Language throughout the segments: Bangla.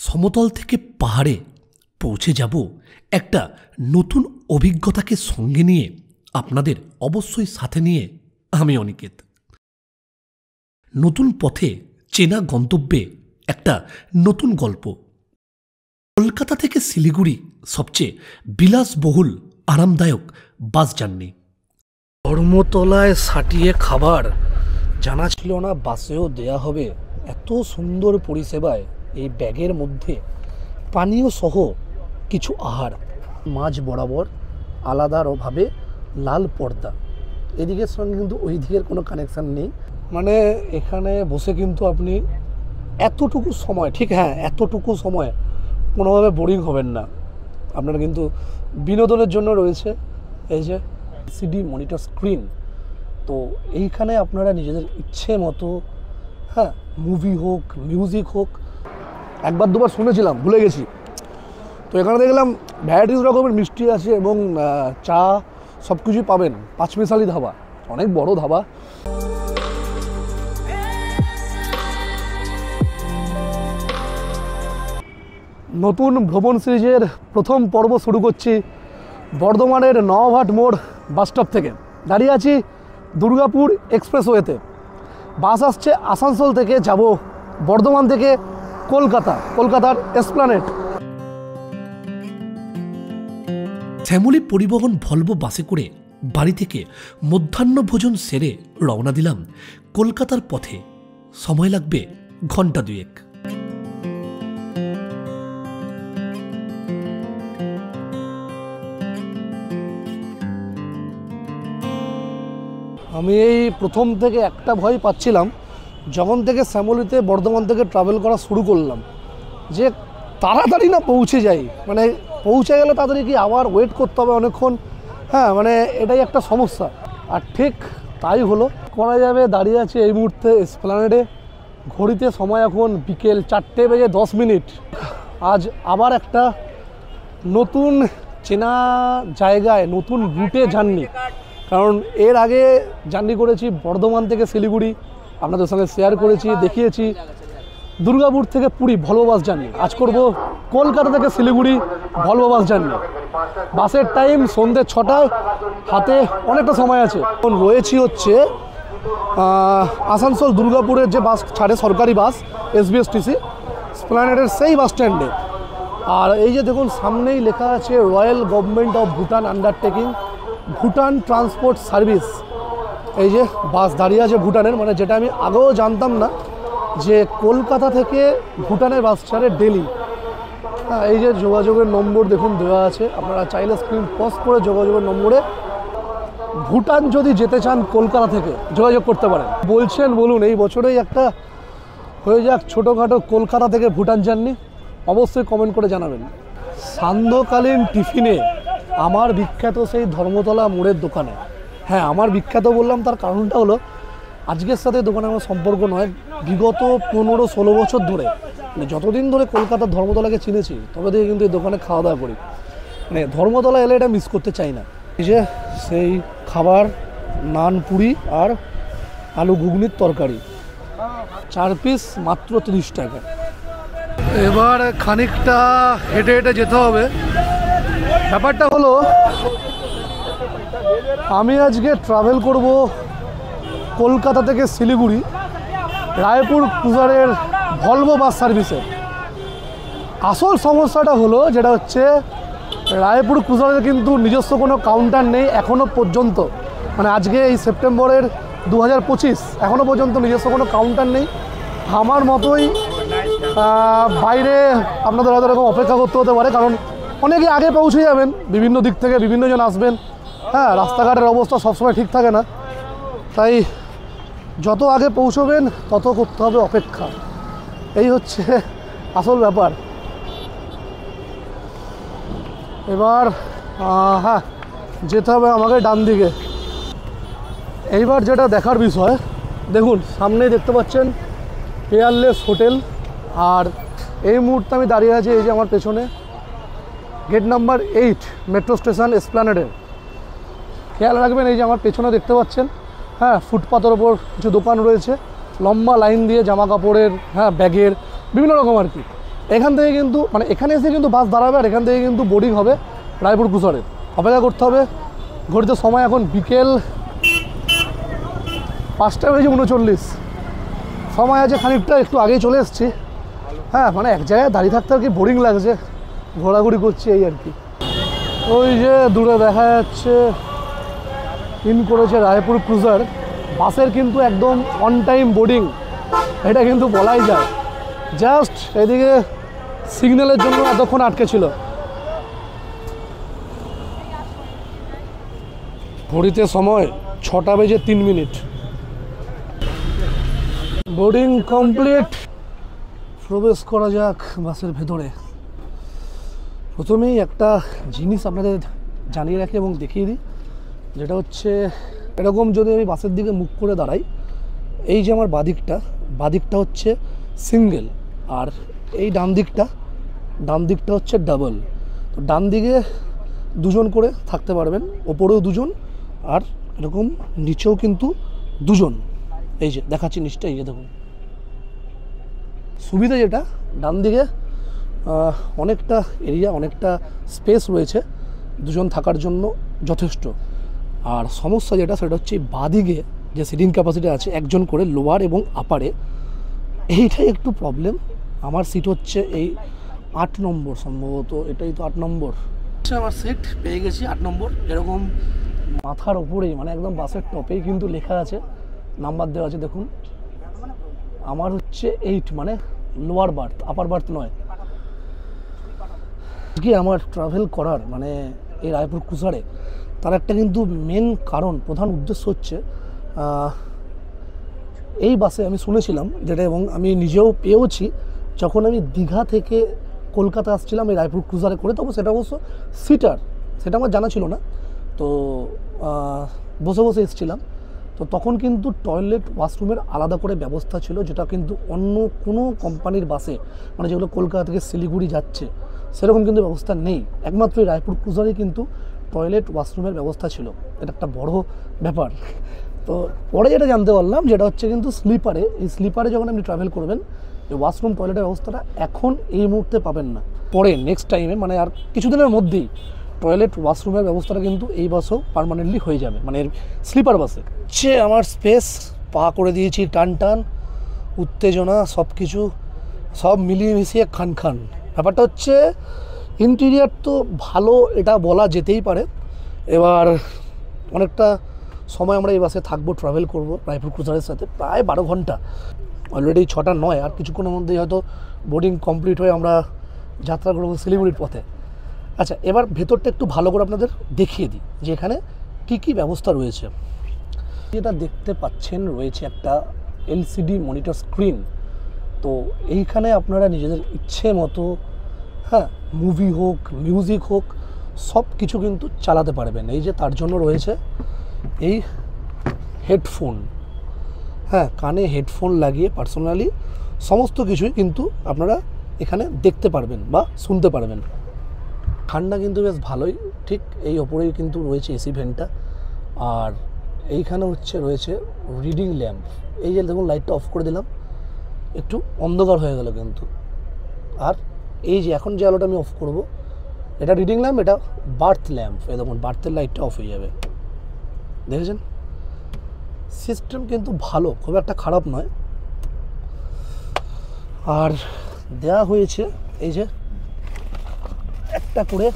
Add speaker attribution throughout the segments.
Speaker 1: সমতল থেকে পাহাড়ে পৌঁছে যাব একটা নতুন অভিজ্ঞতাকে সঙ্গে নিয়ে, আপনাদের অবশ্যই সাথে নিয়ে আমি অনিকেত। নতুন পথে চেনা গন্তব্যে একটা নতুন গল্প। কলকাতা থেকে শিলিগুড়ি সবচেয়ে বিলাসবহুল আরামদায়ক বাস জার্নি। ধর্মতলায় সাটিয়ে খাবার, জানা ছিল না বাসেও দেয়া হবে এত সুন্দর পরিষেবায়। এই ব্যাগের মধ্যে পানীয় সহ কিছু আহার, মাঝ বরাবর আলাদাভাবে লাল পর্দা, এদিকের সঙ্গে কিন্তু ওই দিকের কোনো কানেকশান নেই। মানে এখানে বসে কিন্তু আপনি এতটুকু সময়, ঠিক হ্যাঁ এতটুকু সময় কোনোভাবে বোরিং হবেন না। আপনার কিন্তু বিনোদনের জন্য রয়েছে এই যে সিডি মনিটর স্ক্রিন। তো এইখানে আপনারা নিজেদের ইচ্ছে মতো, হ্যাঁ মুভি হোক মিউজিক হোক, একবার দুবার শুনেছিলাম ভুলে গেছি। তো এখানে দেখলাম ভ্যারাইটিস রকমের মিষ্টি আছে এবং চা সব কিছুই পাবেন। পাঁচমিশালি ধাবা, অনেক বড় ধাবা। নতুন ভ্রমণ সিরিজের প্রথম পর্ব শুরু করছি বর্ধমানের নওয়াঘাট মোড় বাসস্টপ থেকে। দাঁড়িয়ে আছি দুর্গাপুর এক্সপ্রেসওয়েতে। বাস আসছে আসানসোল থেকে, যাব বর্ধমান থেকে কলকাতার এসপ্ল্যানেড। শ্যামলী পরিবহন ভলভো বাসে করে বাড়ি থেকে মধ্যাহ্ন ভোজন সেরে রওনা দিলাম কলকাতার পথে। সময় লাগবে ঘন্টা দুয়েক। আমি এই প্রথম থেকে একটা ভয় পাচ্ছিলাম যখন থেকে শ্যামলীতে বর্ধমান থেকে ট্রাভেল করা শুরু করলাম, যে তাড়াতাড়ি না পৌঁছে যাই। মানে পৌঁছে গেলে তাড়াতাড়ি কি আবার ওয়েট করতে হবে অনেকক্ষণ, হ্যাঁ মানে এটাই একটা সমস্যা। আর ঠিক তাই হলো, করা যাবে। দাঁড়িয়ে আছে এই মুহূর্তে এসপ্ল্যানেডে, ঘড়িতে সময় এখন বিকেল 4:10। আজ আবার একটা নতুন চেনা জায়গায়, নতুন রুটে জার্নি। কারণ এর আগে জার্নি করেছি বর্ধমান থেকে শিলিগুড়ি, আপনাদের সঙ্গে শেয়ার করেছি, দেখিয়েছি। দুর্গাপুর থেকে পুরী ভলভো বাস জার্নি। আজ করব কলকাতা থেকে শিলিগুড়ি ভলভো বাস জার্নি। বাসের টাইম সন্ধ্যে 6টায়, হাতে অনেকটা সময় আছে। এখন রয়েছি হচ্ছে আসানসোল দুর্গাপুরের যে বাস ছাড়ে সরকারি বাস এসবিএসটিসি, এসপ্ল্যানেডের সেই বাস স্ট্যান্ডে। আর এই যে দেখুন সামনেই লেখা আছে royal government of Bhutan undertaking, Bhutan transport service. এই যে বাস দাঁড়িয়ে আছে ভুটানের, মানে যেটা আমি আগেও জানতাম না যে কলকাতা থেকে ভুটানের বাস ছাড়ে ডেলি। হ্যাঁ এই যে যোগাযোগের নম্বর দেখুন দেওয়া আছে, আপনারা চাইলে স্ক্রিন পজ করে যোগাযোগের নম্বরে ভুটান যদি যেতে চান কলকাতা থেকে যোগাযোগ করতে পারেন। বলছেন বলুন, এই বছরেই একটা হয়ে যাক ছোটোখাটো কলকাতা থেকে ভুটান জার্নি। অবশ্যই কমেন্ট করে জানাবেন। সান্ধ্যকালীন টিফিনে আমার বিখ্যাত সেই ধর্মতলা মোড়ের দোকানে। হ্যাঁ আমার বিখ্যাত বললাম, তার কারণটা হলো আজকের সাথে দোকানে আমার সম্পর্ক নয়, বিগত 15-16 বছর ধরে, মানে যতদিন ধরে কলকাতার ধর্মতলাকে চিনেছি তবে থেকে কিন্তু এই দোকানে খাওয়া দাওয়া করি। মানে ধর্মতলা এলে এটা মিস করতে চাই না। এই যে সেই খাবার, নান পুরি আর আলু ঘুগনির তরকারি, 4 পিস মাত্র 30 টাকা। এবার খানিকটা হেঁটে হেঁটে যেতে হবে। ব্যাপারটা হলো আমি আজকে ট্রাভেল করব কলকাতা থেকে শিলিগুড়ি রায়পুর ক্রুজারের ভলভো বাস সার্ভিসে। আসল সমস্যাটা হলো যেটা হচ্ছে রায়পুর ক্রুজারের কিন্তু নিজস্ব কোনো কাউন্টার নেই এখনও পর্যন্ত। মানে আজকে এই সেপ্টেম্বরের 2025 এখনও পর্যন্ত নিজস্ব কোনো কাউন্টার নেই। আমার মতোই বাইরে আপনাদের হয়তো এরকম অপেক্ষা করতে হতে পারে, কারণ অনেকে আগে পৌঁছে যাবেন, বিভিন্ন দিক থেকে বিভিন্নজন আসবেন। হ্যাঁ রাস্তাঘাটের অবস্থা সবসময় ঠিক থাকে না, তাই যত আগে পৌঁছবেন তত করতে হবে অপেক্ষা। এই হচ্ছে আসল ব্যাপার। এবার হ্যাঁ যেতে হবে আমাকে ডান দিকে। এইবার যেটা দেখার বিষয়, দেখুন সামনেই দেখতে পাচ্ছেন পেয়ারলেস হোটেল। আর এই মুহূর্তে আমি দাঁড়িয়ে আছি এই যে আমার পেছনে গেট নাম্বার 8 মেট্রো স্টেশন এসপ্ল্যানেডের। খেয়াল রাখবেন এই যে আমার পেছনে দেখতে পাচ্ছেন, হ্যাঁ ফুটপাতের ওপর কিছু দোকান রয়েছে, লম্বা লাইন দিয়ে জামা কাপড়ের, হ্যাঁ ব্যাগের, বিভিন্ন রকম আর কি। এখান থেকে কিন্তু মানে এখানে এসে কিন্তু বাস দাঁড়াবে, আর এখান থেকে কিন্তু বোর্ডিং হবে রায়পুর ক্রুজারে। অপেক্ষা করতে হবে। ঘড়িতে সময় এখন বিকেল 5:39। সময় আছে খানিকটা, একটু আগেই চলে এসেছি। হ্যাঁ মানে এক জায়গায় দাঁড়িয়ে থাকতে আর কি বোরিং লাগছে, ঘোরাঘুরি করছি এই আর কি। ওই যে দূরে দেখা যাচ্ছে ইন করেছে রায়পুর ক্রুজার। বাসের কিন্তু একদম অন টাইম বোর্ডিং, এটা কিন্তু বলাই যায়। জাস্ট এদিকে সিগন্যালের জন্য এতক্ষণ আটকে ছিল। ঘড়িতে সময় 6:03। বোর্ডিং কমপ্লিট, প্রবেশ করা যাক বাসের ভেতরে। প্রথমেই একটা জিনিস আপনাদের জানিয়ে রাখি এবং দেখিয়ে দিই, যেটা হচ্ছে এরকম যদি আমি বাসের দিকে মুখ করে দাঁড়াই, এই যে আমার বাদিকটা হচ্ছে সিঙ্গেল, আর এই ডান দিকটা হচ্ছে ডাবল। তো ডান দিকে দুজন করে থাকতে পারবেন, ওপরেও দুজন আর এরকম নিচেও কিন্তু দুজন। এই যে দেখাচ্ছি নিচটা, এই যে দেখুন। সুবিধা যেটা, ডান দিকে অনেকটা এরিয়া, অনেকটা স্পেস রয়েছে দুজন থাকার জন্য যথেষ্ট। আর সমস্যা যেটা সেটা হচ্ছে বাদিকে যে সিটিং ক্যাপাসিটি আছে একজন করে লোয়ার এবং আপারে, এইটাই একটু প্রবলেম। আমার সিট হচ্ছে এই 8 নম্বর, সম্ভবত এটাই তো 8 নম্বর। আমার সিট পেয়ে গেছি 8 নম্বর। এরকম মাথার ওপরেই মানে একদম বাসের টপেই কিন্তু লেখা আছে, নাম্বার দেওয়া আছে দেখুন। আমার হচ্ছে 8, মানে লোয়ার বার্থ, আপার বার্থ নয়। কি আমার ট্রাভেল করার মানে এই রায়পুর ক্রুজারে তার একটা কিন্তু মেন কারণ, প্রধান উদ্দেশ্য হচ্ছে এই বাসে আমি শুনেছিলাম যেটা, এবং আমি নিজেও পেয়েওছি, যখন আমি দীঘা থেকে কলকাতা আসছিলাম এই রায়পুর ক্রুজারে করে, তখন সেটা অবশ্য সিটার, সেটা আমার জানা ছিল না। তো বসে বসে এসেছিলাম, তো তখন কিন্তু টয়লেট ওয়াশরুমের আলাদা করে ব্যবস্থা ছিল, যেটা কিন্তু অন্য কোনো কোম্পানির বাসে মানে যেগুলো কলকাতা থেকে শিলিগুড়ি যাচ্ছে সেরকম কিন্তু ব্যবস্থা নেই। একমাত্র এই রায়পুর ক্রুজারেই কিন্তু টয়লেট ওয়াশরুমের ব্যবস্থা ছিল। এটা একটা বড় ব্যাপার। তো পরে যেটা জানতে পারলাম যেটা হচ্ছে কিন্তু স্লিপারে, এই স্লিপারে যখন আপনি ট্রাভেল করবেন এই ওয়াশরুম টয়লেটের ব্যবস্থাটা এখন এই মুহূর্তে পাবেন না, পরে নেক্সট টাইমে মানে আর কিছুদিনের মধ্যেই টয়লেট ওয়াশরুমের ব্যবস্থাটা কিন্তু এই বাসেও পার্মানেন্টলি হয়ে যাবে, মানে এর স্লিপার বাসে। সে আমার স্পেস পা করে দিয়েছি টান, উত্তেজনা সব কিছু সব মিলিয়ে মিশিয়ে খান। ব্যাপারটা হচ্ছে ইন্টেরিয়ার তো ভালো, এটা বলা যেতেই পারে। এবার অনেকটা সময় আমরা এই বাসে থাকবো, ট্রাভেল করবো রায়পুর ক্রুজারের সাথে, প্রায় 12 ঘন্টা। অলরেডি 6টা 9, আর কিছুক্ষণের মধ্যেই হয়তো বোর্ডিং কমপ্লিট হয়ে আমরা যাত্রা করবো শিলিগুড়ির পথে। আচ্ছা, এবার ভেতরটা একটু ভালো করে আপনাদের দেখিয়ে দিই যে এখানে কী ব্যবস্থা রয়েছে। যেটা দেখতে পাচ্ছেন রয়েছে একটা এলসিডি মনিটর স্ক্রিন। তো এইখানে আপনারা নিজেদের ইচ্ছে মতো মুভি হোক, মিউজিক হোক, সব কিছু কিন্তু চালাতে পারবেন। এই যে তার জন্য রয়েছে এই হেডফোন, কানে হেডফোন লাগিয়ে পার্সোনালি সমস্ত কিছুই কিন্তু আপনারা এখানে দেখতে পারবেন বা শুনতে পারবেন। ঠান্ডা কিন্তু বেশ ভালোই, ঠিক এই ওপরেই কিন্তু রয়েছে এসি ভেন্টটা। আর এইখানে রয়েছে রিডিং ল্যাম্প। এই যে দেখুন লাইটটা অফ করে দিলাম, একটু অন্ধকার হয়ে গেল কিন্তু। আর এই যে এখন যে আলোটা আমি অফ করব, এটা রিডিং ল্যাম্প, এটা বার্থ ল্যাম্প। এই দেখুন বার্থের লাইটটা অফ হয়ে যাবে, দেখেছেন? সিস্টেম কিন্তু ভালো, খুব একটা খারাপ নয়। আর দেয়া হয়েছে এই যে একটা করে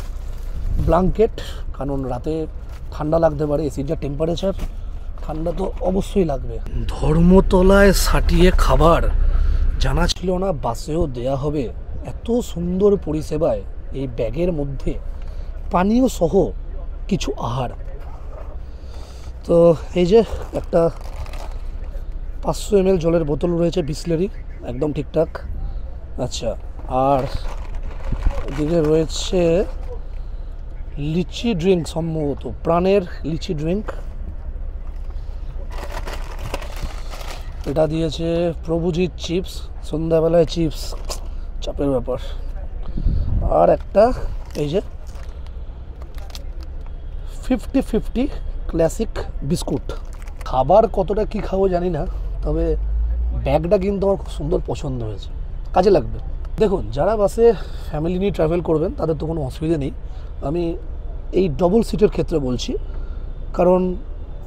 Speaker 1: ব্ল্যাঙ্কেট, কারণ রাতে ঠান্ডা লাগতে পারে, এসির যা টেম্পারেচার, ঠান্ডা তো অবশ্যই লাগবে। ধর্মতলায় সাটিয়ে খাবার, জানা ছিল না বাসেও দেয়া হবে। এত সুন্দর পরিষেবায় এই ব্যাগের মধ্যে পানীয় সহ কিছু আহার। তো এই যে একটা 500 ml জলের বোতল রয়েছে, বিসলেরি, একদম ঠিকঠাক। আচ্ছা, আর এদিকে রয়েছে লিচি ড্রিঙ্ক, সম্ভবত প্রাণের লিচি ড্রিঙ্ক। এটা দিয়েছে প্রভুজিৎ চিপস, সন্ধ্যাবেলায় চিপস, চাপের ব্যাপার। আর একটা এই যে 50-50 ক্লাসিক বিস্কুট। খাবার কতটা কি খাবো জানি না, তবে ব্যাগটা কিন্তু আমার খুব সুন্দর পছন্দ হয়েছে, কাজে লাগবে। দেখুন, যারা বাসে ফ্যামিলি নিয়ে ট্রাভেল করবেন তাদের তো কোনো অসুবিধা নেই। আমি এই ডবল সিটের ক্ষেত্রে বলছি, কারণ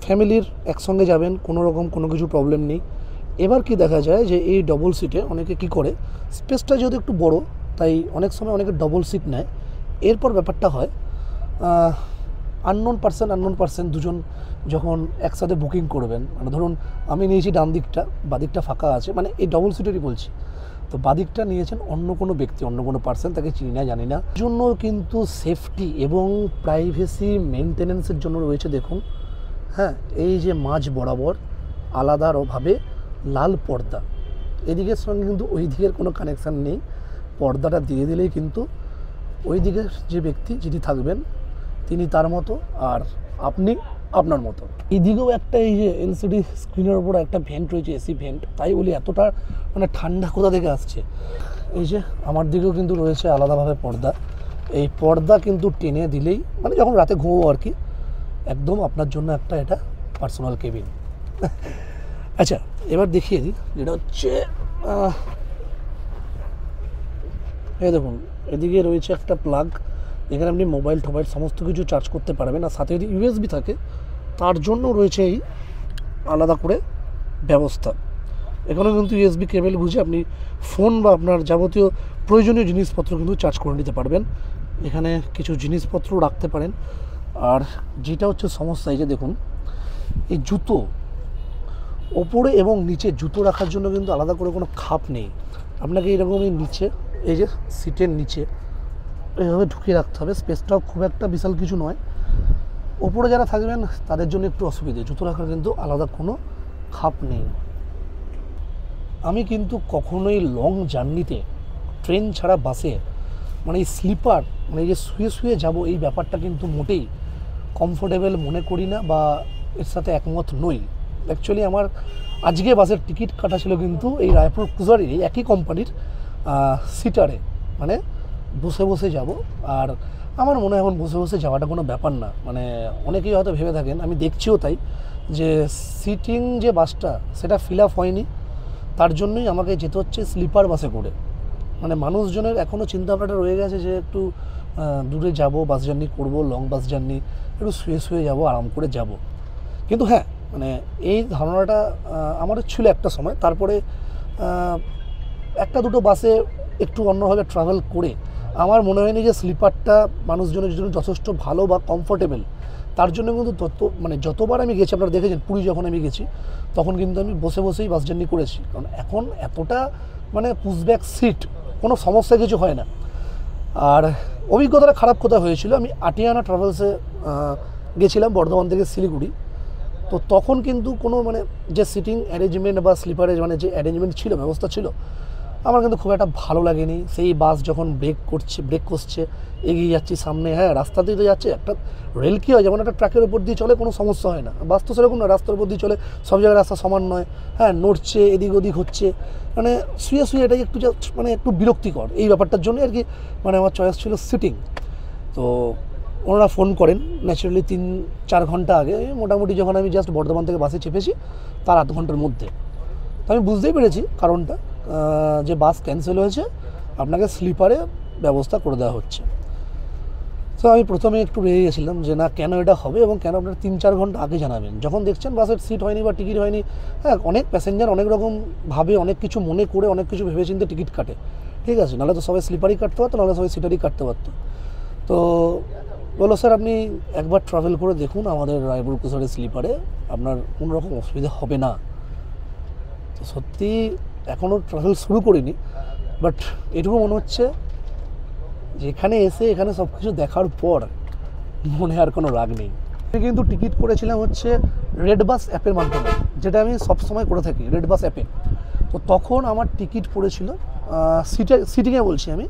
Speaker 1: ফ্যামিলির একসঙ্গে যাবেন, কোনো রকম কোনো কিছু প্রবলেম নেই। এবার কি দেখা যায় যে এই ডবল সিটে অনেকে কি করে, স্পেসটা যেহেতু একটু বড়, তাই অনেক সময় অনেকে ডবল সিট নেয়। এরপর ব্যাপারটা হয় আননোন পার্সন দুজন যখন একসাথে বুকিং করবেন, মানে ধরুন আমি নিয়েছি ডান দিকটা, বাদিকটা ফাঁকা আছে, মানে এই ডবল সিটেরই বলছি, তো বাদিকটা নিয়েছেন অন্য কোনো ব্যক্তি, অন্য কোনো পার্সন, তাকে চিনি না জানি না, জন্য কিন্তু সেফটি এবং প্রাইভেসি মেনটেনেন্সের জন্য রয়েছে দেখুন, হ্যাঁ, এই যে মাঝ বরাবর আলাদাভাবে লাল পর্দা, এদিকের সঙ্গে কিন্তু ওই দিকের কোনো কানেকশান নেই। পর্দাটা দিয়ে দিলেই কিন্তু ওই দিকের যে ব্যক্তি যিনি থাকবেন তিনি তার মতো, আর আপনি আপনার মতো। এদিকেও একটা এই যে এলসিডি স্ক্রিনের উপর একটা ভেন্ট রয়েছে, এসি ভেন্ট, তাই বলি এতটা মানে ঠান্ডা কোথা থেকে আসছে। এই যে আমার দিকেও কিন্তু রয়েছে আলাদাভাবে পর্দা, এই পর্দা কিন্তু টেনে দিলেই, মানে যখন রাতে ঘুমোবো আর কি, একদম আপনার জন্য একটা এটা পার্সোনাল কেবিন। আচ্ছা, এবার দেখিয়ে দিই, যেটা হচ্ছে এই দেখুন, এদিকে রয়েছে একটা প্লাগ, এখানে আপনি মোবাইল টোবাইল সমস্ত কিছু চার্জ করতে পারবেন। আর সাথে যদি ইউএসবি থাকে তার জন্য রয়েছে এই আলাদা করে ব্যবস্থা। এখানেও কিন্তু ইউএসবি কেবল বুঝে আপনি ফোন বা আপনার যাবতীয় প্রয়োজনীয় জিনিসপত্র কিন্তু চার্জ করে নিতে পারবেন। এখানে কিছু জিনিসপত্র রাখতে পারেন। আর যেটা হচ্ছে সমস্যা, এই যে দেখুন, এই জুতো ওপরে এবং নিচে জুতো রাখার জন্য কিন্তু আলাদা করে কোনো খাপ নেই। আপনাকে এরকমই নিচে, এই যে সিটের নিচে এইভাবে ঢুকিয়ে রাখতে হবে। স্পেসটাও খুব একটা বিশাল কিছু নয়। ওপরে যারা থাকবেন তাদের জন্য একটু অসুবিধে, জুতো রাখার কিন্তু আলাদা কোনো খাপ নেই। আমি কিন্তু কখনোই লং জার্নিতে ট্রেন ছাড়া বাসে, মানে এই স্লিপার, মানে এই যে শুয়ে শুয়ে যাবো, এই ব্যাপারটা কিন্তু মোটেই কমফোর্টেবল মনে করি না বা এর সাথে একমত নই। অ্যাকচুয়ালি আমার আজকে বাসের টিকিট কাটা ছিল কিন্তু এই রায়পুর ক্রুজারের এই একই কোম্পানির সিটারে, মানে বসে বসে যাব। আর আমার মনে হয় এখন বসে বসে যাওয়াটা কোনো ব্যাপার না। মানে অনেকেই হয়তো ভেবে থাকেন, আমি দেখছিও তাই, যে সিটিং যে বাসটা সেটা ফিল আপ হয়নি, তার জন্যই আমাকে যেতে হচ্ছে স্লিপার বাসে করে। মানে মানুষজনের এখনও চিন্তাভাবনাটা রয়ে গেছে যে একটু দূরে যাব, বাস জার্নি করব, লং বাস জার্নি, একটু শুয়ে শুয়ে যাব, আরাম করে যাব। কিন্তু হ্যাঁ, মানে এই ধারণাটা আমারও ছিল একটা সময়। তারপরে একটা দুটো বাসে একটু অন্যভাবে ট্রাভেল করে আমার মনে হয়নি যে স্লিপারটা মানুষজনের জন্য যথেষ্ট ভালো বা কমফোর্টেবল। তার জন্য কিন্তু যতবার আমি গেছি, আপনারা দেখেছেন পুরী যখন আমি গেছি তখন কিন্তু আমি বসে বসেই বাস জার্নি করেছি, কারণ এখন এতটা মানে পুশব্যাক সিট, কোনো সমস্যা কিছু হয় না। আর অভিজ্ঞতাটা খারাপ কোথায় হয়েছিল, আমি আটিয়ানা ট্রাভেলসে গেছিলাম বর্ধমান থেকে শিলিগুড়ি। তো তখন কিন্তু কোনো মানে যে সিটিং অ্যারেঞ্জমেন্ট বা স্লিপারের মানে যে অ্যারেঞ্জমেন্ট ছিল, ব্যবস্থা ছিল, আমার কিন্তু খুব একটা ভালো লাগেনি। সেই বাস যখন ব্রেক করছে, এগিয়ে যাচ্ছি সামনে, হ্যাঁ রাস্তা দিয়ে যাচ্ছে, একটা রেল কী হয় যেমন একটা ট্র্যাকের উপর দিয়ে চলে, কোনো সমস্যা হয় না, বাস তো সেরকম না, রাস্তার উপর দিয়ে চলে, সব জায়গায় রাস্তা সমান নয়, হ্যাঁ নড়ছে, এদিক ওদিক হচ্ছে, মানে শুয়ে শুয়ে এটাই একটু মানে একটু বিরক্তিকর। এই ব্যাপারটার জন্য আর কি মানে আমার চয়েস ছিল সিটিং। তো ওনারা ফোন করেন ন্যাচারালি 3-4 ঘন্টা আগে, মোটামুটি যখন আমি জাস্ট বর্ধমান থেকে বাসে চেপেছি তার আধ ঘন্টার মধ্যে। তো আমি বুঝতেই পেরেছি কারণটা, যে বাস ক্যান্সেল হয়েছে, আপনাকে স্লিপারে ব্যবস্থা করে দেওয়া হচ্ছে। তো আমি প্রথমে একটু রেগে গেছিলাম যে না, কেন এটা হবে এবং কেন আপনারা 3-4 ঘন্টা আগে জানাবেন, যখন দেখছেন বাসের সিট হয়নি বা টিকিট হয়নি। হ্যাঁ, অনেক প্যাসেঞ্জার অনেক রকম ভাবে, অনেক কিছু মনে করে, অনেক কিছু ভেবেচিন্তে টিকিট কাটে, ঠিক আছে, নাহলে তো সবাই স্লিপারই কাটতে পারতো, নাহলে সবাই সিটারই কাটতে পারতো। তো বলো স্যার, আপনি একবার ট্রাভেল করে দেখুন আমাদের রায়পুর কুসারের স্লিপারে, আপনার কোনো রকম অসুবিধা হবে না। তো সত্যি এখনও ট্রাভেল শুরু করিনি, বাট এটুকু মনে হচ্ছে যে এখানে এসে এখানে সব কিছু দেখার পর মনে আর কোনো রাগ নেই। আমি কিন্তু টিকিট করেছিলাম হচ্ছে রেড বাস অ্যাপের মাধ্যমে, যেটা আমি সবসময় করে থাকি রেড বাস অ্যাপে। তো তখন আমার টিকিট পড়েছিল সিটিংয়ে বলছি আমি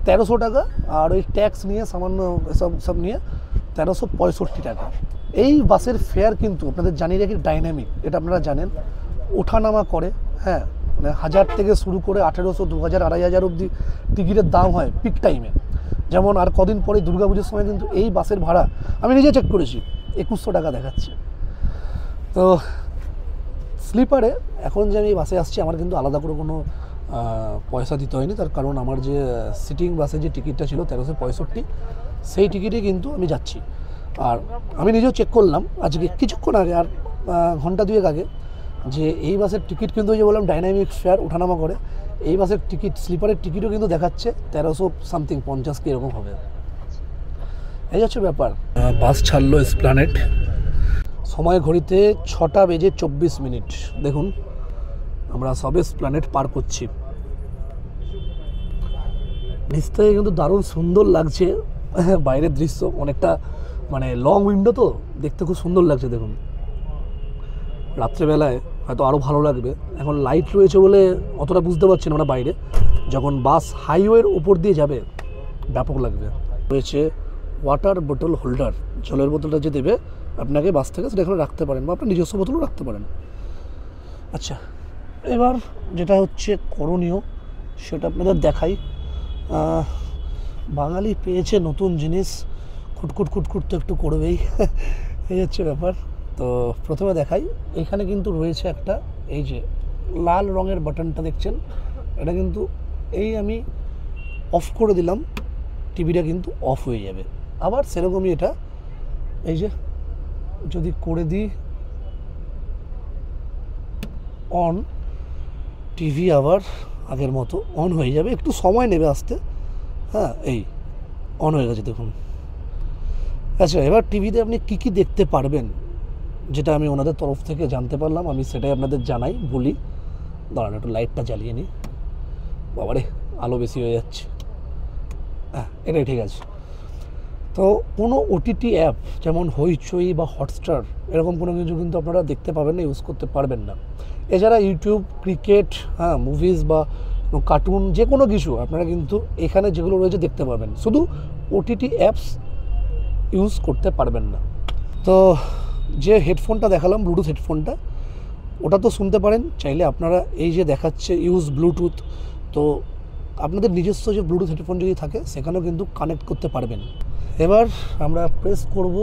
Speaker 1: 1300 টাকা, আর ওই ট্যাক্স নিয়ে সামান্য সব নিয়ে 1365 টাকা। এই বাসের ফেয়ার কিন্তু আপনাদের জানিয়ে রাখি ডাইনামিক, এটা আপনারা জানেন, ওঠানামা করে। হ্যাঁ, মানে 1000 থেকে শুরু করে 1800, 2000, 2500 অবধি টিকিটের দাম হয় পিক টাইমে। যেমন আর কদিন পরে দুর্গাপুজোর সময় কিন্তু এই বাসের ভাড়া আমি নিজে চেক করেছি 2100 টাকা দেখাচ্ছে। তো স্লিপারে এখন যে আমি বাসে আসছি, আমার কিন্তু আলাদা করে কোনো পয়সা দিতে হয়নি, তার কারণ আমার যে সিটিং বাসে যে টিকিটটা ছিল 1365, সেই টিকিটে কিন্তু আমি যাচ্ছি। আর আমি নিজেও চেক করলাম আজকে কিছুক্ষণ আগে, আর ঘন্টা দুয়েক আগে, যে এই বাসের টিকিট কিন্তু ওই যে বললাম ডাইনামিক ফেয়ার ওঠানামা করে, এই বাসের টিকিট স্লিপারের টিকিটও কিন্তু দেখাচ্ছে 1300 সামথিং 50 কি এরকম হবে। এই হচ্ছে ব্যাপার। বাস ছাড়লো এসপ্ল্যানেড, সময় ঘড়িতে 6:24। দেখুন আমরা সবে এসপ্ল্যানেড পার করছি। নিচ থেকে কিন্তু দারুণ সুন্দর লাগছে বাইরের দৃশ্য, অনেকটা মানে লং উইন্ডো তো, দেখতে খুব সুন্দর লাগছে। দেখুন রাত্রেবেলায় হয়তো আরও ভালো লাগবে, এখন লাইট রয়েছে বলে অতটা বুঝতে পারছি না আমরা বাইরে, যখন বাস হাইওয়ের উপর দিয়ে যাবে ব্যাপক লাগবে। রয়েছে ওয়াটার বোতল হোল্ডার, জলের বোতলটা যে দেবে আপনাকে বাস থেকে, সেটা এখানে রাখতে পারেন বা আপনার নিজস্ব বোতলও রাখতে পারেন। আচ্ছা, এবার যেটা হচ্ছে করণীয় সেটা আপনাদের দেখাই। বাঙালি পেয়েছে নতুন জিনিস, খুটখুট খুটখুট তো একটু করবেই এই হচ্ছে ব্যাপার। তো প্রথমে দেখাই, এখানে কিন্তু রয়েছে একটা, এই যে লাল রঙের বাটনটা দেখছেন, এটা কিন্তু এই আমি অফ করে দিলাম, টিভিটা কিন্তু অফ হয়ে যাবে। আবার সেরকমই এটা, এই যে যদি করে দিই অন, টিভি আবার আগের মতো অন হয়ে যাবে, একটু সময় নেবে আসতে। হ্যাঁ, এই অন হয়ে গেছে দেখুন। আচ্ছা, এবার টিভিতে আপনি কী কী দেখতে পারবেন, যেটা আমি ওনাদের তরফ থেকে জানতে পারলাম, আমি সেটাই আপনাদের জানাই, বলি। দাঁড়ান একটু লাইটটা জ্বালিয়ে নিই, বাবারে আলো বেশি হয়ে যাচ্ছে। হ্যাঁ, এটাই ঠিক আছে। তো কোনো ওটিটি অ্যাপ যেমন হইচই বা হটস্টার এরকম কোনো কিছু কিন্তু আপনারা দেখতে পাবেন না, ইউজ করতে পারবেন না। এছাড়া ইউটিউব, ক্রিকেট, হ্যাঁ মুভিজ বা কার্টুন যে কোনো কিছু আপনারা কিন্তু এখানে যেগুলো রয়েছে দেখতে পাবেন, শুধু ওটিটি অ্যাপস ইউজ করতে পারবেন না। তো যে হেডফোনটা দেখালাম, ব্লুটুথ হেডফোনটা, ওটা তো শুনতে পারেন চাইলে আপনারা, এই যে দেখাচ্ছে ইউজ ব্লুটুথ, তো আপনাদের নিজস্ব যে ব্লুটুথ হেডফোন যদি থাকে সেখানেও কিন্তু কানেক্ট করতে পারবেন। এবার আমরা প্রেস করব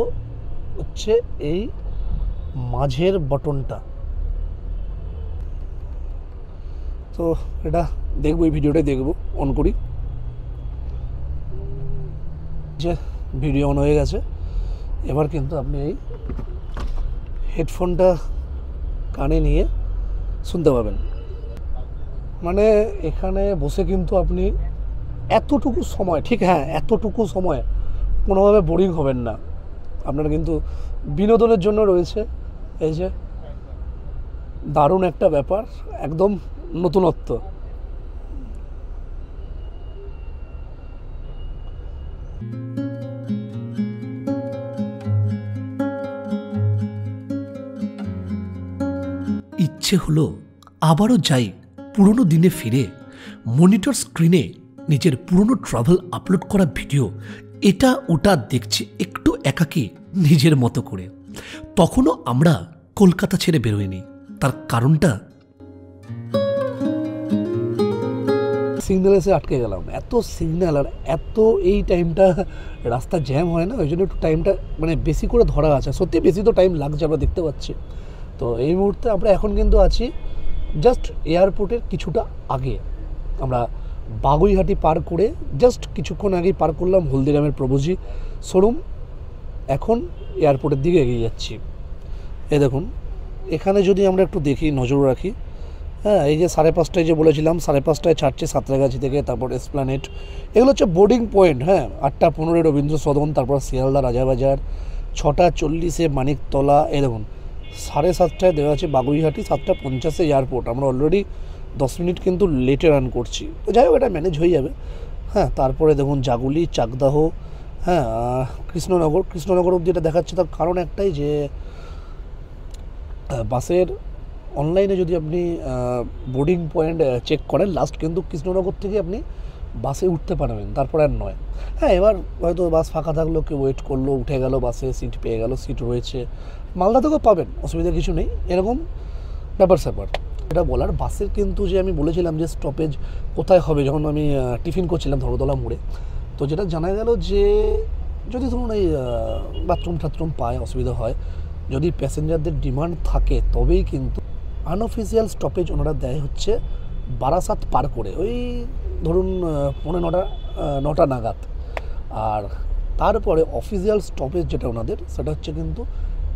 Speaker 1: হচ্ছে এই মাঝের বাটনটা, তো এটা দেখবো, এই ভিডিওটাই দেখবো, অন করি। যে ভিডিও অন হয়ে গেছে, এবার কিন্তু আপনি এই হেডফোনটা কানে নিয়ে শুনতে পাবেন। মানে এখানে বসে কিন্তু আপনি এতটুকু সময়, ঠিক হ্যাঁ এতটুকু সময় কোনোভাবে বোরিং হবেন না। আপনার কিন্তু বিনোদনের জন্য রয়েছে এই যে দারুণ একটা ব্যাপার, একদম নতুনত্ব।
Speaker 2: ইচ্ছে হলো আবারও যাই পুরনো দিনে ফিরে, মনিটর স্ক্রিনে নিজের পুরনো ট্রাভেল আপলোড করা ভিডিও এটা ওটা দেখছি একটু একাকী নিজের মতো করে। তখনও আমরা কলকাতা ছেড়ে বেরোইনি, তার কারণটা
Speaker 1: সিগন্যালে এসে আটকে গেলাম, এত সিগন্যাল আর এত এই টাইমটা রাস্তা জ্যাম হয় না, ওই জন্য একটু টাইমটা মানে বেশি করে ধরা আছে। সত্যি বেশি তো টাইম লাগছে, আমরা দেখতে পাচ্ছি। তো এই মুহূর্তে আমরা এখন কিন্তু আছি জাস্ট এয়ারপোর্টের কিছুটা আগে, আমরা বাগুইহাটি পার করে জাস্ট কিছুক্ষণ আগেই পার করলাম হলদিরামের প্রভুজি শোরুম। এখন এয়ারপোর্টের দিকে এগিয়ে যাচ্ছি। এই দেখুন, এখানে যদি আমরা একটু দেখি, নজর রাখি, হ্যাঁ এই যে 5:30টায় যে বলেছিলাম, 5:30টায় ছাড়ছে সাঁতরাগাছি থেকে, তারপর এসপ্ল্যানেড, এগুলো হচ্ছে বোর্ডিং পয়েন্ট। হ্যাঁ 8:15 রবীন্দ্র সদন, তারপর শিয়ালদা রাজাবাজার, 6:40 মানিকতলা। এই দেখুন 7:30টায় দেওয়া আছে বাগুইহাটি, 7:50 এয়ারপোর্ট। আমরা অলরেডি 10 মিনিট কিন্তু লেটে রান করছি, তো যাই হোক এটা ম্যানেজ হয়ে যাবে। হ্যাঁ তারপরে দেখুন জাগুলি, চাকদাহ, হ্যাঁ কৃষ্ণনগর অবধি এটা দেখাচ্ছে। তার কারণ একটাই যে বাসের অনলাইনে যদি আপনি বোর্ডিং পয়েন্ট চেক করেন, লাস্ট কিন্তু কৃষ্ণনগর থেকে আপনি বাসে উঠতে পারবেন, তারপর আর নয়। হ্যাঁ এবার হয়তো বাস ফাঁকা থাকলো, কেউ ওয়েট করলো, উঠে গেল বাসে, সিট পেয়ে গেল, সিট রয়েছে, মালদা থেকেও পাবেন, অসুবিধা কিছু নেই, এরকম ব্যাপার স্যাপার। এটা বলার বাসের কিন্তু যে আমি বলেছিলাম যে স্টপেজ কোথায় হবে, যখন আমি টিফিন করছিলাম ধর্মতলা মোড়ে, তো যেটা জানা গেল যে যদি ধরুন এই বাথরুম টাথরুম পায়, অসুবিধা হয়, যদি প্যাসেঞ্জারদের ডিমান্ড থাকে তবেই কিন্তু আনঅফিসিয়াল স্টপেজ ওনারা দেয় হচ্ছে বারাসাত পার করে ওই ধরুন 9:30 নাগাদ। আর তারপরে অফিসিয়াল স্টপেজ যেটা ওনাদের সেটা হচ্ছে কিন্তু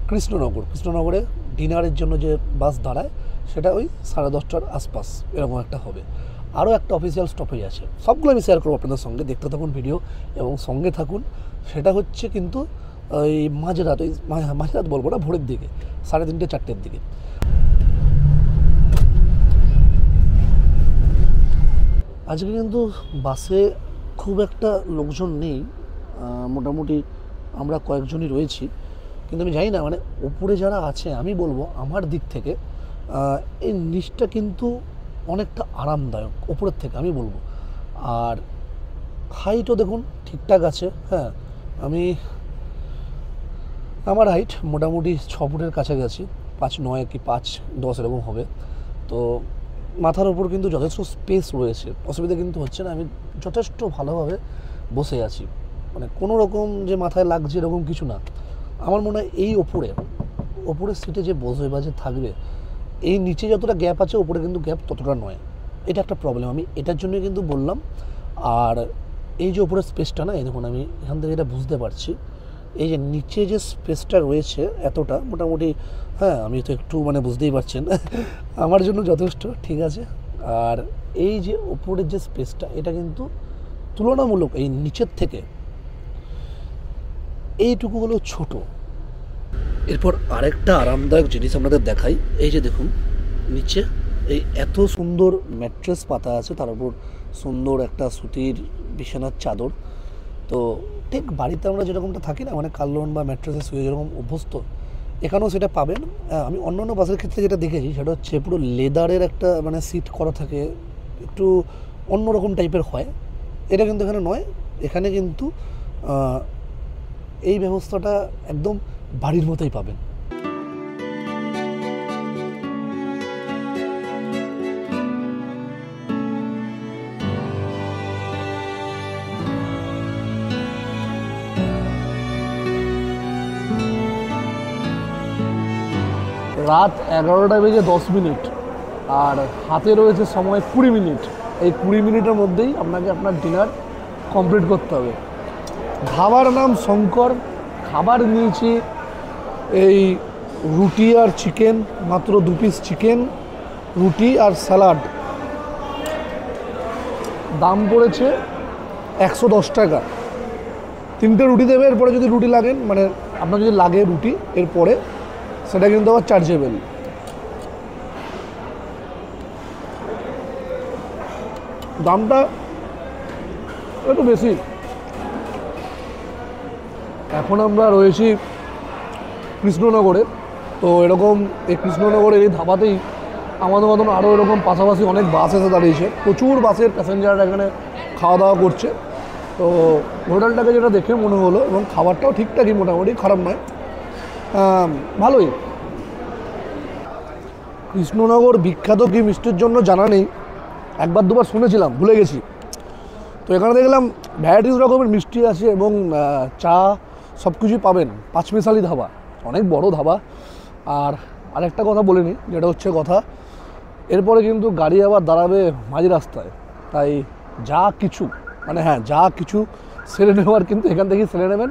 Speaker 1: কৃষ্ণনগরে ডিনারের জন্য যে বাস দাঁড়ায় সেটা ওই 10:30টার আশপাশ এরকম একটা হবে। আরও একটা অফিসিয়াল স্টপেজ আছে, সবগুলো আমি শেয়ার করবো আপনাদের সঙ্গে, দেখতে থাকুন ভিডিও এবং সঙ্গে থাকুন। সেটা হচ্ছে কিন্তু ওই মাঝরাত বলবো না, ভোরের দিকে 3:30 4টের দিকে। আজকে কিন্তু বাসে খুব একটা লোকজন নেই, মোটামুটি আমরা কয়েকজনই রয়েছি। কিন্তু আমি জানি না মানে ওপরে যারা আছে, আমি বলবো আমার দিক থেকে এই নিচটা কিন্তু অনেকটা আরামদায়ক ওপরের থেকে আমি বলবো। আর হাইটও দেখুন ঠিকঠাক আছে। হ্যাঁ, আমার হাইট মোটামুটি 6 ফুটের কাছাকাছি, 5'9" কি 5'10" এরকম হবে। তো মাথার ওপর কিন্তু যথেষ্ট স্পেস রয়েছে, অসুবিধা কিন্তু হচ্ছে না। আমি যথেষ্ট ভালোভাবে বসে আছি, মানে কোনো রকম যে মাথায় লাগছে এরকম কিছু না। আমার মনে হয় এই ওপরের সিটে যে বসবে বা যে থাকবে, এই নিচে যতটা গ্যাপ আছে ওপরে কিন্তু গ্যাপ ততটা নয়। এটা একটা প্রবলেম, আমি এটার জন্যই কিন্তু বললাম। আর এই যে ওপরের স্পেসটা না, এই দেখুন আমি এখান থেকে এটা বুঝতে পারছি, এই যে নিচে যে স্পেসটা রয়েছে এতটা মোটামুটি, হ্যাঁ আমি তো একটু মানে বুঝতেই পারছেন আমার জন্য যথেষ্ট ঠিক আছে। আর এই যে ওপরের যে স্পেসটা, এটা কিন্তু তুলনামূলক এই নিচের থেকে এইটুকু হলেও ছোট। এরপর আরেকটা আরামদায়ক জিনিস আপনাদের দেখাই, এই যে দেখুন নিচে এই এত সুন্দর ম্যাট্রেস পাতা আছে, তার উপর সুন্দর একটা সুতির বিছানার চাদর। তো ঠিক বাড়িতে আমরা যেরকমটা থাকি না, মানে কার্লন বা ম্যাট্রেসে শুয়ে যেরকম অভ্যস্ত, এখানেও সেটা পাবেন। আমি অন্যান্য বাসের ক্ষেত্রে যেটা দেখেছি সেটা হচ্ছে পুরো লেদারের একটা মানে সিট করা থাকে, একটু অন্যরকম টাইপের হয়। এটা কিন্তু এখানে নয়, এখানে কিন্তু এই ব্যবস্থাটা একদম বাড়ির মতোই পাবেন। রাত 11:10 আর হাতে রয়েছে সময় 20 মিনিট। এই 20 মিনিটের মধ্যেই আপনাকে আপনার ডিনার কমপ্লিট করতে হবে। ধাবার নাম শঙ্কর, খাবার নিয়েছি এই রুটি আর চিকেন, মাত্র 2 পিস চিকেন, রুটি আর স্যালাড, দাম পড়েছে 110 টাকা। 3টে রুটি দেবে, এরপরে যদি রুটি লাগেন মানে আপনার যদি লাগে রুটি এরপরে সেটা কিন্তু আবার চার্জেবল। দামটা একটু বেশি। এখন আমরা রয়েছি কৃষ্ণনগরে, তো এরকম এই কৃষ্ণনগরের এই ধাবাতেই আমাদের মতন আরও এরকম পাশাপাশি অনেক বাস এসে দাঁড়িয়েছে, প্রচুর বাসের প্যাসেঞ্জাররা এখানে খাওয়া দাওয়া করছে। তো হোটেলটাকে যেটা দেখে মনে হলো, এবং খাবারটাও ঠিকঠাকই, মোটামুটি খারাপ নয়, ভালোই। কৃষ্ণনগর বিখ্যাত কি মিষ্টির জন্য জানা নেই, 1-2বার শুনেছিলাম, ভুলে গেছি। তো এখানে দেখলাম ভ্যারাইটিস রকমের মিষ্টি আছে এবং চা সব কিছুই পাবেন। 5 মিশালি ধাবা, অনেক বড় ধাবা। আর আরেকটা কথা বলে নিই, যেটা হচ্ছে কথা, এরপরে কিন্তু গাড়ি আবার দাঁড়াবে মাঝ রাস্তায়, তাই যা কিছু সেরে নেওয়ার কিন্তু এখান থেকেই সেরে নেবেন,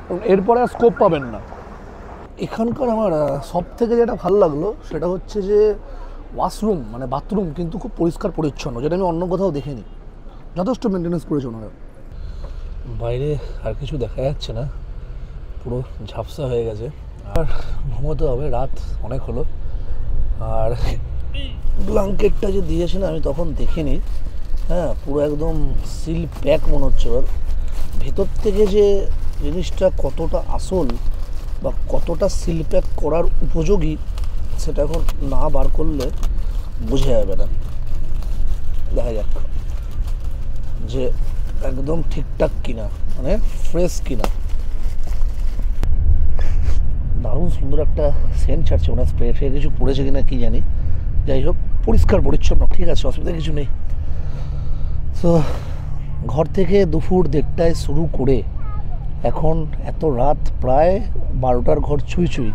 Speaker 1: এবং এরপরে আর স্কোপ পাবেন না। এখানকার আমার সব থেকে যেটা ভালো লাগলো সেটা হচ্ছে যে ওয়াশরুম মানে বাথরুম কিন্তু খুব পরিষ্কার পরিচ্ছন্ন, যেটা আমি অন্য কোথাও দেখিনি। যথেষ্ট মেনটেন্যান্স করেছে ওনারা। বাইরে আর কিছু দেখা যাচ্ছে না, পুরো ঝাপসা হয়ে গেছে। আর ঘুমোতে হবে, রাত অনেক হলো। আর ব্ল্যাঙ্কেটটা যে দিয়েছে না, আমি তখন দেখিনি, হ্যাঁ পুরো একদম সিল প্যাক মনে হচ্ছে। এবার ভেতর থেকে যে জিনিসটা কতটা আসল বা কতটা সিল প্যাক করার উপযোগী, সেটা এখন না বার করলে বোঝা যাবে না। দেখা যাক যে একদম ঠিকঠাক কিনা, মানে ফ্রেশ কিনা। দারুণ সুন্দর একটা সেন্ট ছাড়ছে, ওনার স্প্রে কিছু পড়েছে কিনা কি জানি। যাই হোক, পরিষ্কার পরিচ্ছন্ন, ঠিক আছে, অসুবিধা কিছু নেই। তো ঘর থেকে দুপুর 1:30টায় শুরু করে এখন এত রাত প্রায় 12টার ঘর ছুঁই।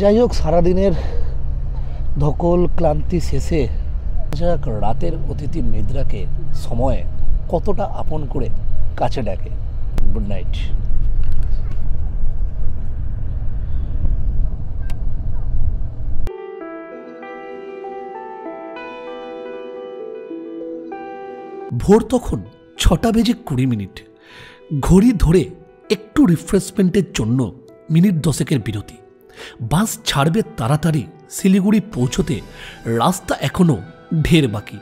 Speaker 1: যাই হোক, সারাদিনের ধকল ক্লান্তি শেষে
Speaker 2: যাক রাতের অতিথি নিদ্রাকে সময় কতটা আপন করে কাছে ডাকে। Good night. ভোর তখন 6:20। ঘড়ি ধরে একটু রিফ্রেশমেন্টের জন্য মিনিট 10 বিরতি। বাস ছাড়বে তাড়াতাড়ি। শিলিগুড়ি পৌঁছতে রাস্তা এখনো ঢের বাকি।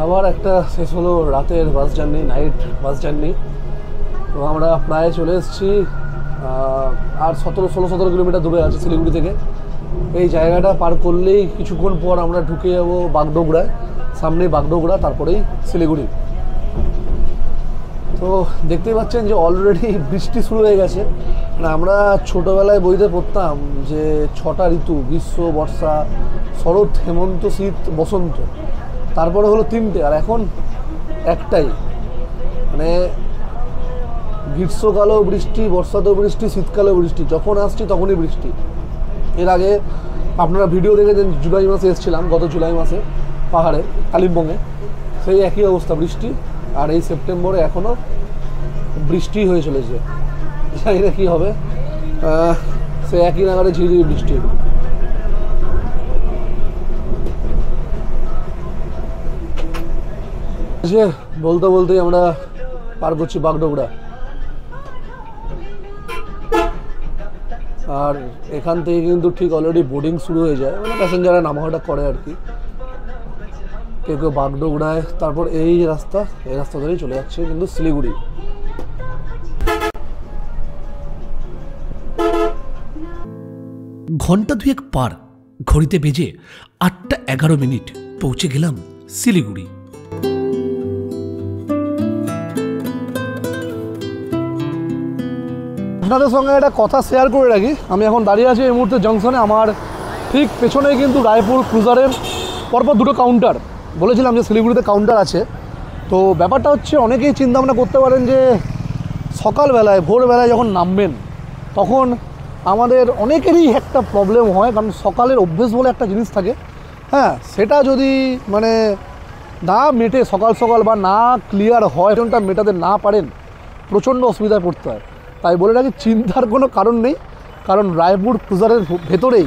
Speaker 1: আবার একটা শেষ হলো রাতের bus journey, night bus journey. তো আমরা প্রায় চলে এসেছি, আর 16 কিলোমিটার দূরে আছে শিলিগুড়ি থেকে। এই জায়গাটা পার করলেই কিছুক্ষণ পর আমরা ঢুকে যাব বাগডোগরায়। সামনেই বাগডোগরা, তারপরেই শিলিগুড়ি। তো দেখতেই পাচ্ছেন যে অলরেডি বৃষ্টি শুরু হয়ে গেছে। মানে আমরা ছোটোবেলায় বইতে পড়তাম যে 6টা ঋতু, গ্রীষ্ম, বর্ষা, শরৎ, হেমন্ত, শীত, বসন্ত, তারপরে হলো 3টে, আর এখন একটাই। মানে গ্রীষ্মকালেও বৃষ্টি, বর্ষাতেও বৃষ্টি, শীতকালেও বৃষ্টি, যখন আসছি তখনই বৃষ্টি। এর আগে আপনারা ভিডিও দেখেছেন, জুলাই মাসে এসেছিলাম, গত জুলাই মাসে পাহাড়ে কালিম্পংয়ে, সেই একই অবস্থা, বৃষ্টি। আর এই সেপ্টেম্বরে এখনও বৃষ্টি হয়ে চলেছে। জানি না কী হবে, সে একই নাগারে ঝিরিঝিরি বৃষ্টি। বলতে বলতেই আমরা পার করছি বাগডোগরা। আর এখান থেকে কিন্তু ঠিক অলরেডি বোর্ডিং শুরু হয়ে যায়, মানে প্যাসেঞ্জাররা নামাটা করে আর কি। কেউ কেউ বাগডোগরায়, তারপর এই রাস্তা ধরেই চলে যাচ্ছে কিন্তু শিলিগুড়ি।
Speaker 2: ঘন্টা 2 পার, ঘড়িতে বেজে 8:11 পৌঁছে গেলাম শিলিগুড়ি।
Speaker 1: আপনাদের সঙ্গে একটা কথা শেয়ার করে রাখি। আমি এখন দাঁড়িয়ে আছি এই মুহূর্তে জংশনে। আমার ঠিক পেছনেই কিন্তু রায়পুর ক্রুজারের পরপর 2টো কাউন্টার। বলেছিলাম যে শিলিগুড়িতে কাউন্টার আছে। তো ব্যাপারটা হচ্ছে, অনেকেই চিন্তাভাবনা করতে পারেন যে সকালবেলায়, ভোরবেলায় যখন নামবেন, তখন আমাদের অনেকেরই একটা প্রবলেম হয়, কারণ সকালের অভ্যেস বলে একটা জিনিস থাকে। হ্যাঁ, সেটা যদি মানে না মেটে সকাল সকাল, বা না ক্লিয়ার হয়, কোনটা মেটাতে না পারেন, প্রচণ্ড অসুবিধায় পড়তে হয়। তাই বলে রাখি, চিন্তার কোনো কারণ নেই, কারণ রায়পুর ক্রুজারের ভেতরেই,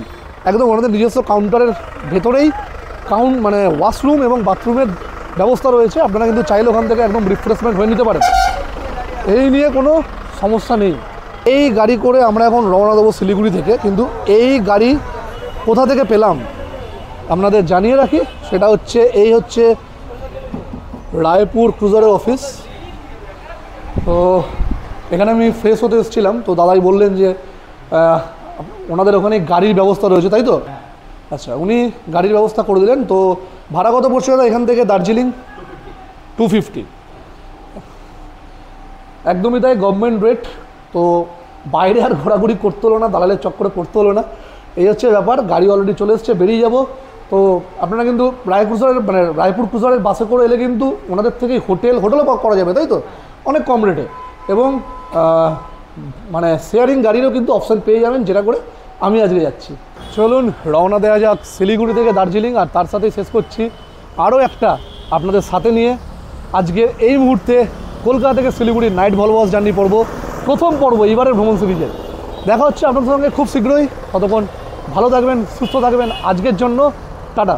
Speaker 1: একদম ওনাদের নিজস্ব কাউন্টারের ভেতরেই মানে ওয়াশরুম এবং বাথরুমের ব্যবস্থা রয়েছে। আপনারা কিন্তু চাইলে ওখান থেকে একদম রিফ্রেশমেন্ট হয়ে নিতে পারেন, এই নিয়ে কোনো সমস্যা নেই। এই গাড়ি করে আমরা এখন রওনা দেবো শিলিগুড়ি থেকে। কিন্তু এই গাড়ি কোথা থেকে পেলাম আপনাদের জানিয়ে রাখি, সেটা হচ্ছে, এই হচ্ছে রায়পুর ক্রুজারের অফিস। তো এখানে আমি ফ্রেশ হতে এসেছিলাম, তো দাদাই বললেন যে ওনাদের ওখানে গাড়ির ব্যবস্থা রয়েছে, তাই তো? আচ্ছা, উনি গাড়ির ব্যবস্থা করে দিলেন। তো ভাড়া কত পড়ছে দাদা এখান থেকে দার্জিলিং? 250। একদমই তাই, গভর্নমেন্ট রেট। তো বাইরে আর ঘোরাঘুরি করতে হলো না, দালালের চক্করে পড়তে হলো না। এই হচ্ছে ব্যাপার। গাড়ি অলরেডি চলে এসছে, বেরিয়ে যাব। তো আপনারা কিন্তু রায়পুর ক্রুজারের বাসে করে এলে কিন্তু ওনাদের থেকেই হোটেলও করা যাবে, তাই তো? অনেক কম রেটে। এবং মানে শেয়ারিং গাড়িরও কিন্তু অপশান পেয়ে যাবেন, যেটা করে আমি আজকে যাচ্ছি। চলুন রওনা দেওয়া যাক শিলিগুড়ি থেকে দার্জিলিং। আর তার সাথেই শেষ করছি আরও একটা আপনাদের সাথে নিয়ে আজকের এই মুহূর্তে কলকাতা থেকে Siliguri night Volvo bus journey পর্ব, প্রথম পর্ব এবারের ভ্রমণ সিরিজের। দেখা হচ্ছে আপনাদের সঙ্গে খুব শীঘ্রই। ততক্ষণ ভালো থাকবেন, সুস্থ থাকবেন। আজকের জন্য টাটা।